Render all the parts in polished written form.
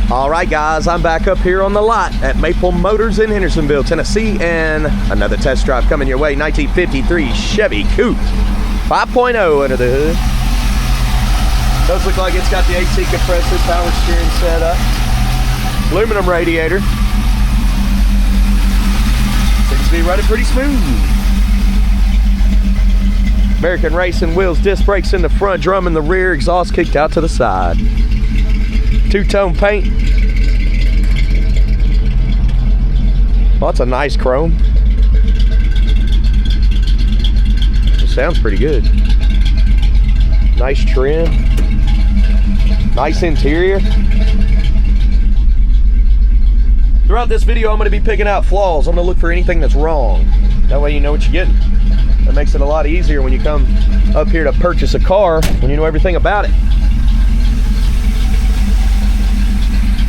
All right, guys, I'm back up here on the lot at Maple Motors in Hendersonville, Tennessee, and another test drive coming your way. 1953 Chevy Coupe 5.0 under the hood. Does look like it's got the AC compressor, power steering set up, aluminum radiator. Seems to be running pretty smooth. American Racing wheels, disc brakes in the front, drum in the rear, exhaust kicked out to the side. Two-tone paint. Well, that's a nice chrome. It sounds pretty good. Nice trim. Nice interior. Throughout this video, I'm going to be picking out flaws. I'm going to look for anything that's wrong. That way you know what you're getting. That makes it a lot easier when you come up here to purchase a car, when you know everything about it.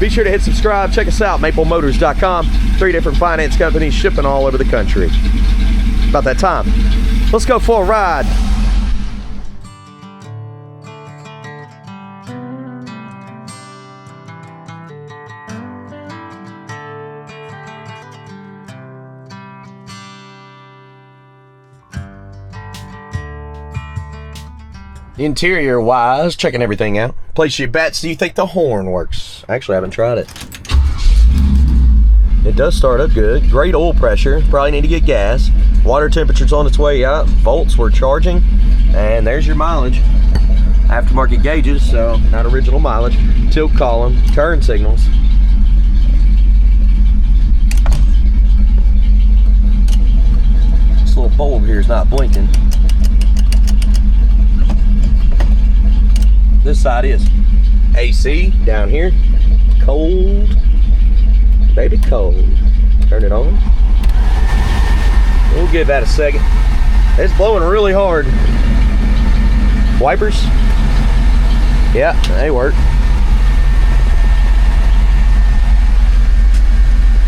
Be sure to hit subscribe. Check us out, maplemotors.com. 3 different finance companies shipping all over the country. About that time. Let's go for a ride. Interior wise, checking everything out. Place your bets. Do you think the horn works? Actually, I haven't tried it. It does start up good. Great oil pressure. Probably need to get gas. Water temperature's on its way up. Volts we're charging. And there's your mileage. Aftermarket gauges, so not original mileage. Tilt column, turn signals. This little bulb here is not blinking. This side is AC down here. Cold, baby, cold. Turn it on. We'll give that a second. It's blowing really hard. Wipers. Yeah, they work.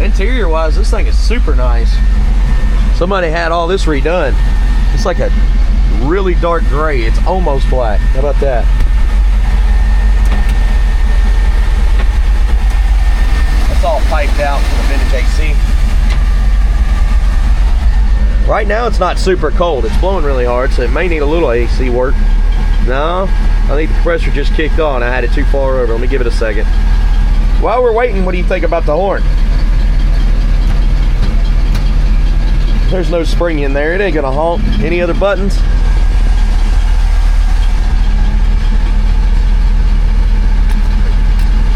Interior wise, this thing is super nice. Somebody had all this redone. It's like a really dark gray. It's almost black. How about that? It's all piped out for the vintage AC. Right now it's not super cold. It's blowing really hard, so it may need a little AC work. No, I think the compressor just kicked on. I had it too far over. Let me give it a second. While we're waiting, what do you think about the horn? There's no spring in there. It ain't gonna honk. Any other buttons?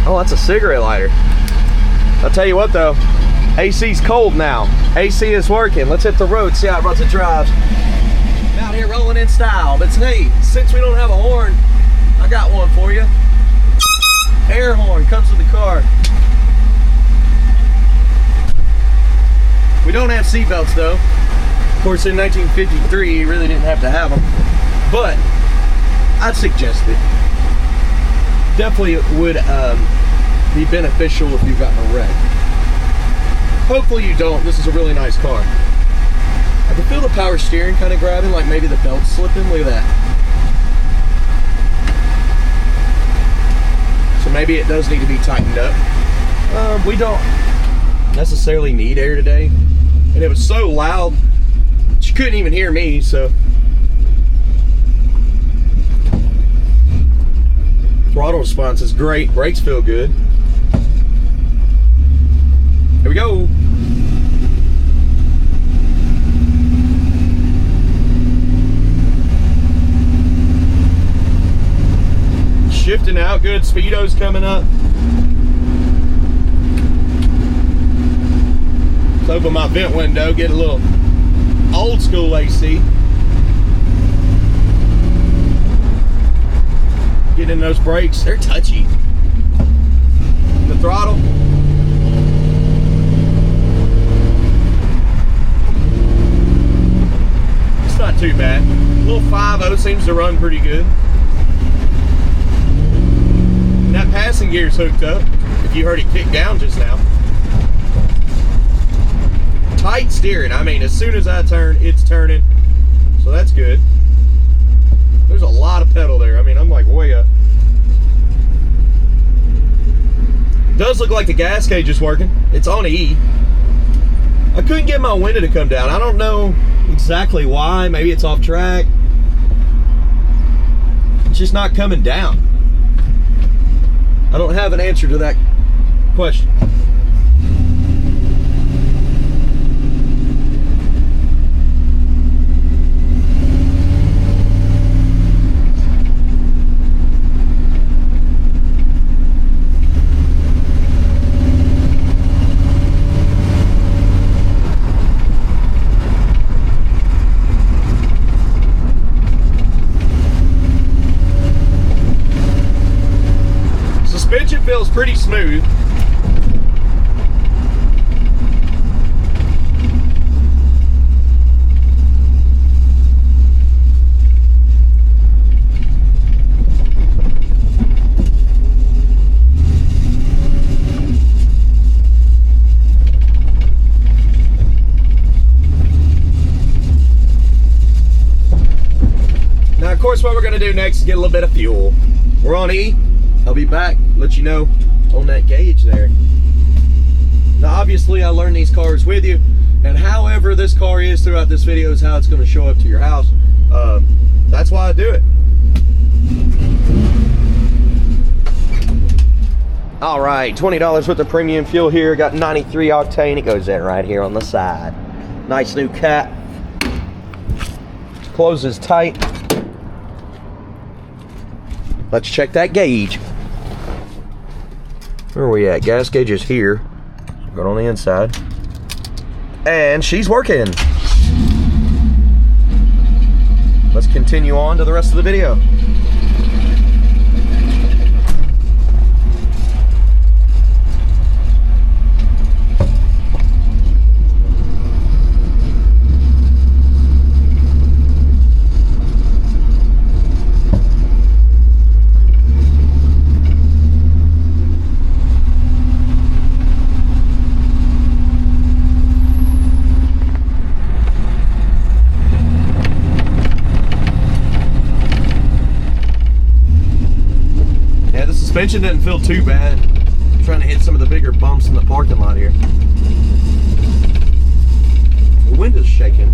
Oh, that's a cigarette lighter. I'll tell you what though, AC's cold now. AC is working. Let's hit the road, see how it runs and drives. I'm out here rolling in style. But hey, since we don't have a horn, I got one for you. Air horn comes with the car. We don't have seatbelts though. Of course, in 1953, you really didn't have to have them. But I'd suggest it. Definitely would be beneficial if you've gotten a wreck. Hopefully you don't. This is a really nice car. I can feel the power steering kind of grabbing, like maybe the belt's slipping. Look at that. So maybe it does need to be tightened up. We don't necessarily need air today. And it was so loud, you couldn't even hear me, so. Throttle response is great. Brakes feel good. Here we go. Shifting out good. Speedo's coming up. Let's open my vent window, get a little old school AC. Get in those brakes. They're touchy. The throttle. It's not too bad. Little 5.0 seems to run pretty good. And that passing gear's hooked up. If you heard it kick down just now. Tight steering. I mean, as soon as I turn, it's turning. So that's good. There's a lot of pedal there. I mean, I'm like way up. Does look like the gas gauge is working. It's on E. I couldn't get my window to come down. I don't know exactly why. Maybe it's off track. It's just not coming down. I don't have an answer to that question. Suspension feels pretty smooth. Now, of course, what we're going to do next is get a little bit of fuel. We're on E. I'll be back, let you know on that gauge there. Now, obviously, I learned these cars with you, and however this car is throughout this video is how it's going to show up to your house. That's why I do it. All right, $20 worth of premium fuel here. Got 93 octane. It goes in right here on the side. Nice new cap. Closes tight. Let's check that gauge. Where are we at? Gas gauge is here. Going on the inside. And she's working. Let's continue on to the rest of the video. Suspension doesn't feel too bad. I'm trying to hit some of the bigger bumps in the parking lot here. The window's shaking.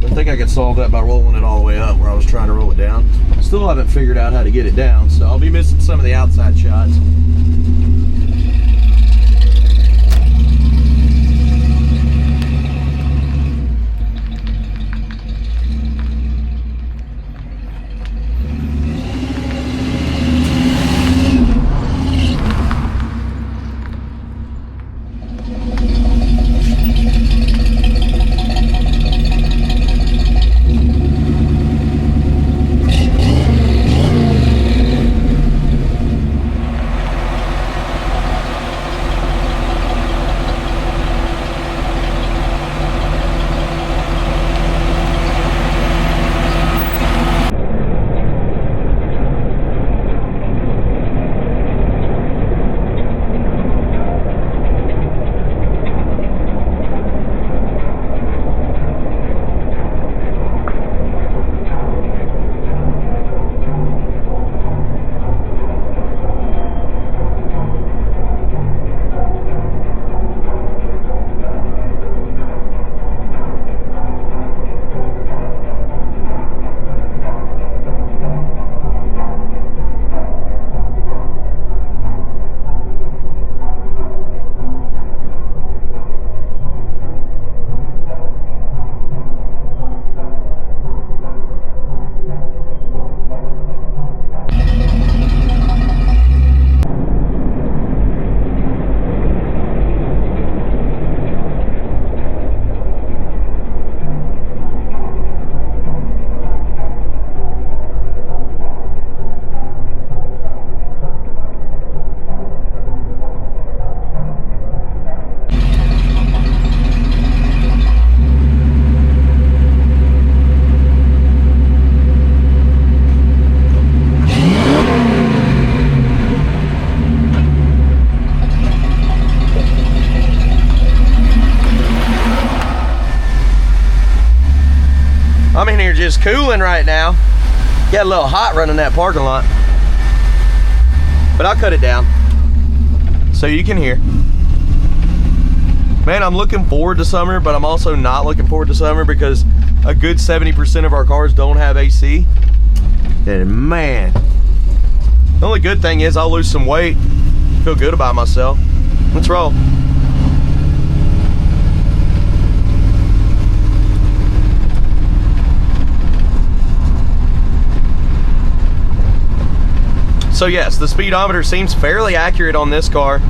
I think I could solve that by rolling it all the way up where I was trying to roll it down. Still haven't figured out how to get it down, so I'll be missing some of the outside shots. I'm in here just cooling right now. Got a little hot running that parking lot, but I'll cut it down. so you can hear. Man, I'm looking forward to summer, but I'm also not looking forward to summer because a good 70% of our cars don't have AC. And man, the only good thing is I'll lose some weight, feel good about myself. Let's roll. So yes, the speedometer seems fairly accurate on this car.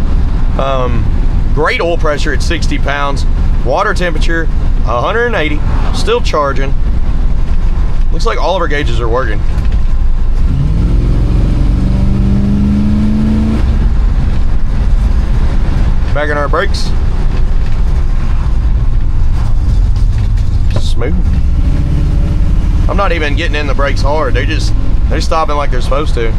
Great oil pressure at 60 pounds. Water temperature, 180. Still charging. Looks like all of our gauges are working. Back in our brakes. Smooth. I'm not even getting in the brakes hard. They're stopping like they're supposed to.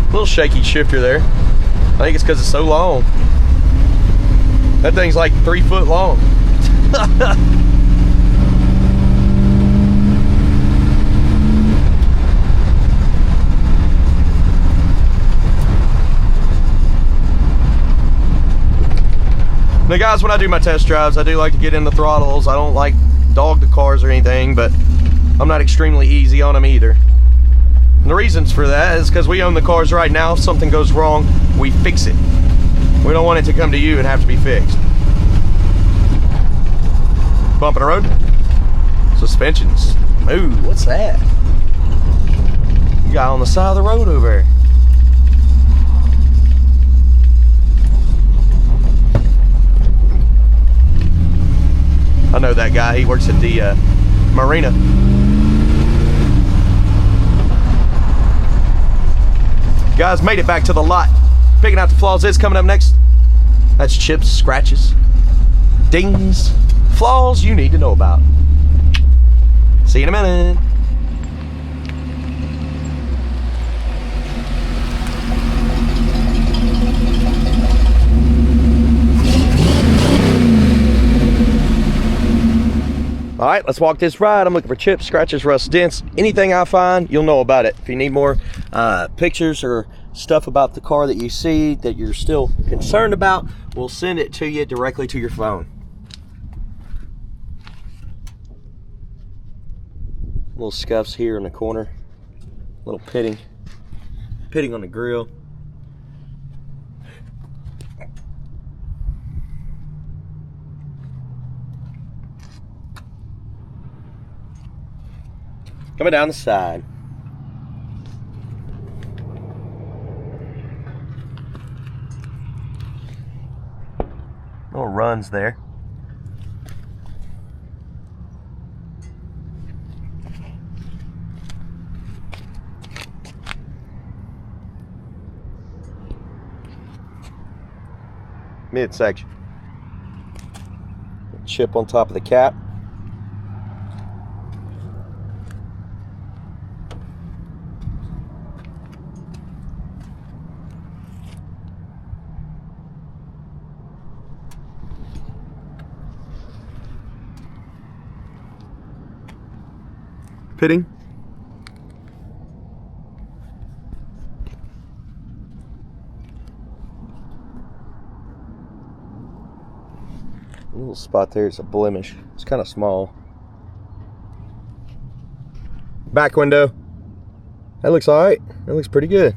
Little shaky shifter there. I think it's because it's so long. That thing's like 3 foot long. Now guys, when I do my test drives, I do like to get in the throttles. I don't like dog the cars or anything, but I'm not extremely easy on them either. And the reasons for that is because we own the cars right now. If something goes wrong, we fix it. We don't want it to come to you and have to be fixed. Bump in the road. Suspensions. Ooh, what's that? You got on the side of the road over there. I know that guy. He works at the marina. Guys, made it back to the lot. Picking out the flaws is coming up next. That's chips, scratches, dings, flaws you need to know about. See you in a minute. All right, let's walk this ride. I'm looking for chips, scratches, rust, dents. Anything I find, you'll know about it. If you need more pictures or stuff about the car that you see that you're still concerned about, we'll send it to you directly to your phone. Little scuffs here in the corner. Little pitting on the grill. Coming down the side. Little runs there. Midsection. Chip on top of the cap. Pitting. A little spot there, it's a blemish. It's kind of small. Back window. That looks alright. That looks pretty good.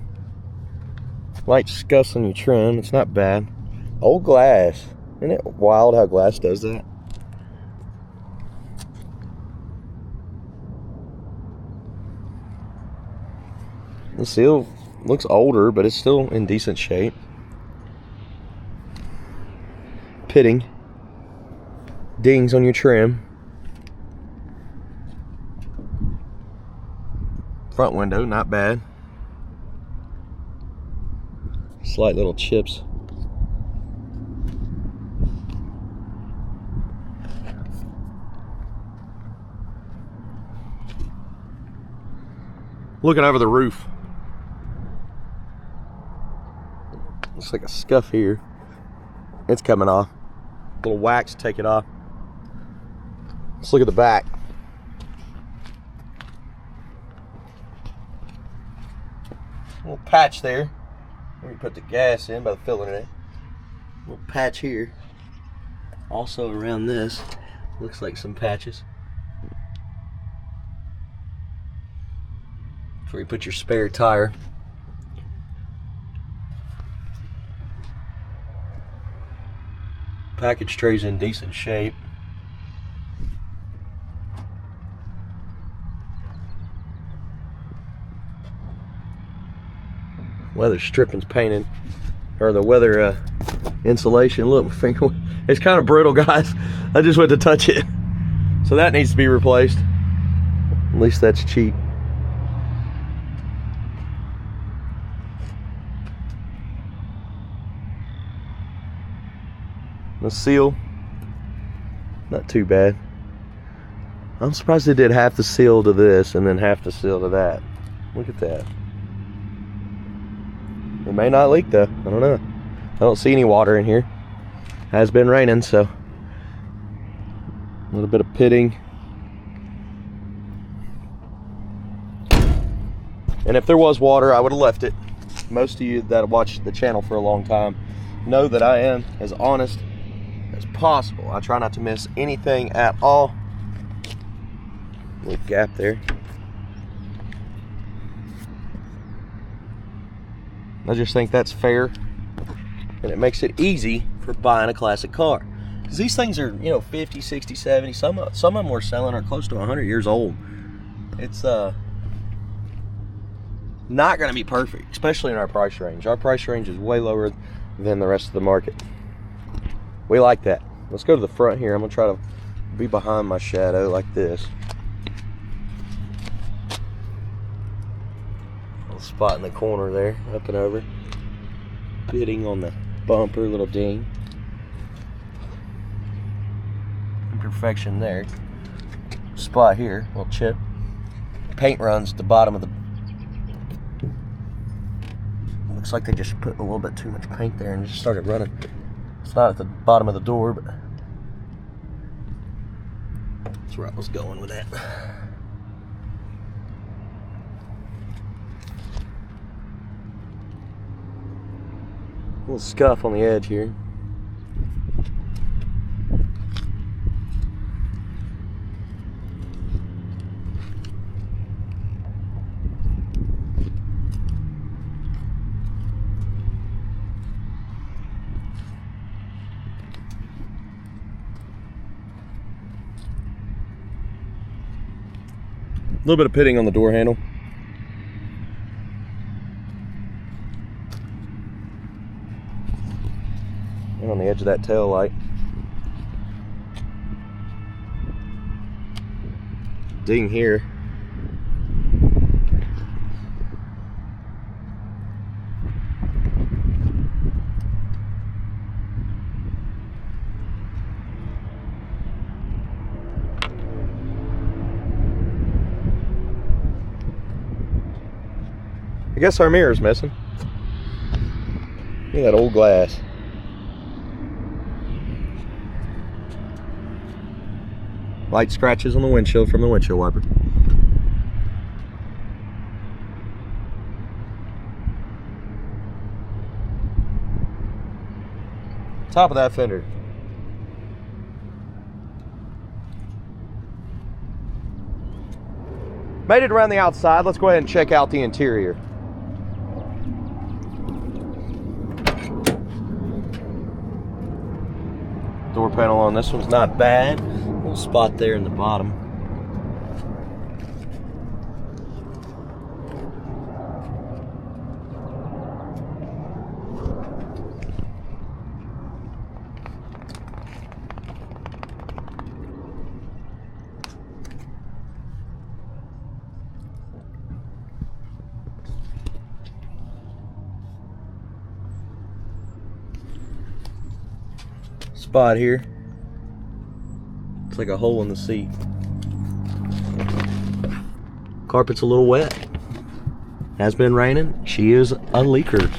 Light scuffs on your trim. It's not bad. Old glass. Isn't it wild how glass does that? The seal looks older, but it's still in decent shape. Pitting. Dings on your trim. Front window, not bad. Slight little chips. Looking over the roof. Looks like a scuff here. It's coming off. A little wax, take it off. Let's look at the back. Little patch there. where you put the gas in by the filling it. Little patch here. Also around this, looks like some patches. That's where you put your spare tire. Package tray's in decent shape. Weather stripping's painted, or the weather insulation. Look, my finger, it's kind of brittle, guys. I just went to touch it. So that needs to be replaced. At least that's cheap. The seal, not too bad. I'm surprised they did half the seal to this and then half the seal to that. Look at that. It may not leak though, I don't know. I don't see any water in here. Has been raining, so a little bit of pitting. And if there was water, I would have left it. Most of you that have watched the channel for a long time know that I am as honest as possible. I try not to miss anything at all. Little gap there. I just think that's fair, and it makes it easy for buying a classic car. Because these things are, you know, 50, 60, 70, some of them we're selling are close to 100 years old. It's not going to be perfect, especially in our price range. Our price range is way lower than the rest of the market. We like that. Let's go to the front here. I'm going to try to be behind my shadow like this. Little spot in the corner there, up and over. Pitting on the bumper, little ding. Imperfection there. Spot here, little chip. Paint runs at the bottom of the... Looks like they just put a little bit too much paint there and just started running. It's not at the bottom of the door, but that's where I was going with that. A little scuff on the edge here. A little bit of pitting on the door handle. And on the edge of that tail light. Ding here. I guess our mirror's missing. Look at that old glass. Light scratches on the windshield from the windshield wiper. Top of that fender. Made it around the outside. Let's go ahead and check out the interior. Door panel on this one's not bad. Little spot there in the bottom. Spot here. It's like a hole in the seat. Carpet's a little wet. Has been raining. She is a leaker.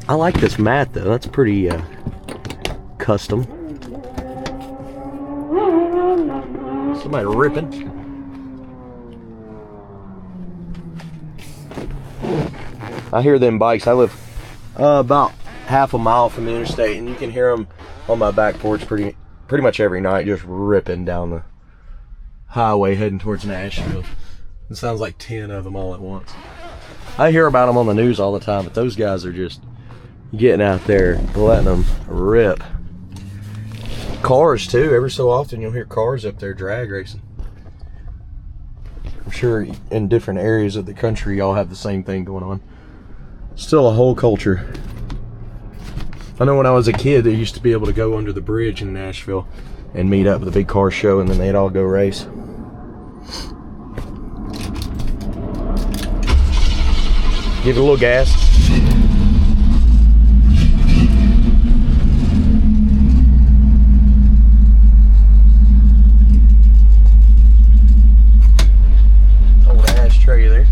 I like this mat though. That's pretty custom. Somebody ripping. I hear them bikes. I live about half a mile from the interstate, and you can hear them on my back porch pretty much every night, just ripping down the highway heading towards Nashville. It sounds like 10 of them all at once. I hear about them on the news all the time, but those guys are just getting out there, letting them rip. Cars too, every so often you'll hear cars up there drag racing. I'm sure in different areas of the country y'all have the same thing going on. Still a whole culture. I know when I was a kid, they used to be able to go under the bridge in Nashville and meet up with a big car show, and then they'd all go race. Give it a little gas. Old ashtray there.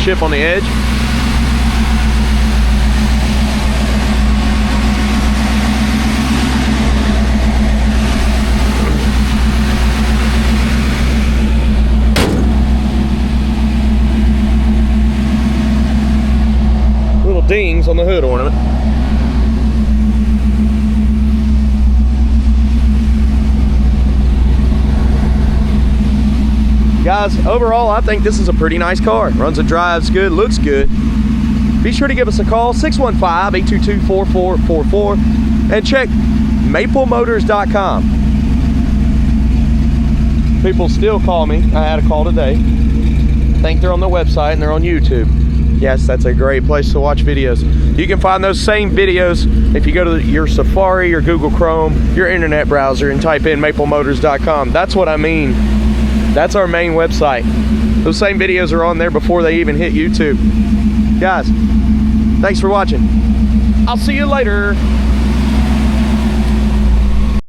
Chip on the edge. Little dings on the hood ornament. Guys, overall, I think this is a pretty nice car. Runs and drives good, looks good. Be sure to give us a call, 615-822-4444, and check maplemotors.com. People still call me. I had a call today. I think they're on the website and they're on YouTube. Yes, that's a great place to watch videos. You can find those same videos if you go to your Safari or Google Chrome, your internet browser, and type in maplemotors.com. That's what I mean. That's our main website. Those same videos are on there before they even hit YouTube. Guys, thanks for watching. I'll see you later.